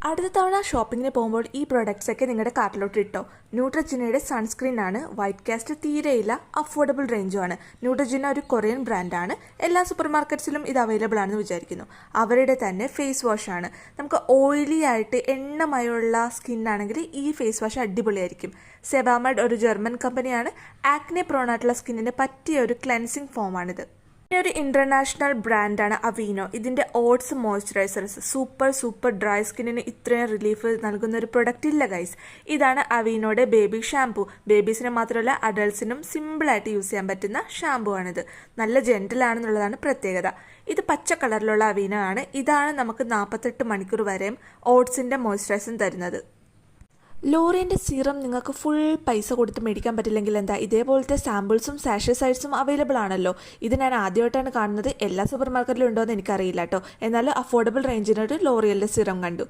അടുത്ത തവണ ഷോപ്പിങ്ങിന് പോകുമ്പോൾ ഈ പ്രോഡക്ട്സ് ഒക്കെ നിങ്ങളുടെ കാർട്ടിലോട്ട് ഇട്ടോ. ന്യൂട്രജിനയുടെ സൺസ്ക്രീൻ ആണ്. വൈറ്റ് കാസ്റ്റ് തീരെയില്ല, അഫോർഡബിൾ റേഞ്ചുമാണ്. ന്യൂട്രജിന ഒരു കൊറിയൻ ബ്രാൻഡാണ്. എല്ലാ സൂപ്പർ മാർക്കറ്റ്സിലും ഇത് അവൈലബിൾ ആണെന്ന് വിചാരിക്കുന്നു. അവരുടെ തന്നെ ഫേസ് വാഷ് ആണ്. നമുക്ക് ഓയിലി ആയിട്ട് എണ്ണമയമുള്ള സ്കിൻ ആണെങ്കിൽ ഈ ഫേസ് വാഷ് അടിപൊളിയായിരിക്കും. സെബാമെഡ് ഒരു ജർമ്മൻ കമ്പനിയാണ്. ആക്നെ പ്രോൺ ആയിട്ടുള്ള സ്കിന്നിന് പറ്റിയ ഒരു ക്ലെൻസിങ് ഫോമാണിത്. ഒരു ഇന്റർനാഷണൽ ബ്രാൻഡാണ് അവീനോ. ഇതിന്റെ ഓട്സ് മോയ്സ്ചറൈസേഴ്സ് സൂപ്പർ ഡ്രൈ സ്കിന്നിന് ഇത്രയും റിലീഫ് നൽകുന്ന ഒരു പ്രൊഡക്റ്റ് ഇല്ല ഗൈസ്. ഇതാണ് അവീനോയുടെ ബേബി ഷാംപൂ. ബേബീസിന് മാത്രമല്ല അഡൾട്ട്സിനും സിമ്പിളായിട്ട് യൂസ് ചെയ്യാൻ പറ്റുന്ന ഷാംപൂ ആണിത്. നല്ല ജെന്റിൽ ആണെന്നുള്ളതാണ് പ്രത്യേകത. ഇത് പച്ച കളറിലുള്ള അവീനോ ആണ്. ഇതാണ് നമുക്ക് 48 മണിക്കൂർ വരെയും ഓട്സിന്റെ മോയ്സ്ചറൈസർ തരുന്നത്. ലോറിയൻ്റെ സീറം നിങ്ങൾക്ക് ഫുൾ പൈസ കൊടുത്ത് മേടിക്കാൻ പറ്റില്ലെങ്കിൽ എന്താ, ഇതേപോലത്തെ സാമ്പിൾസും സാഷേ സൈഡ്സും അവൈലബിൾ ആണല്ലോ. ഇത് ഞാൻ ആദ്യമായിട്ടാണ് കാണുന്നത്. എല്ലാ സൂപ്പർ മാർക്കറ്റിലും ഉണ്ടോ എന്ന് എനിക്കറിയില്ല കേട്ടോ. എന്നാലും അഫോർഡബിൾ റേഞ്ചിനൊരു ലോറിയലിൻ്റെ സീറം കണ്ടു.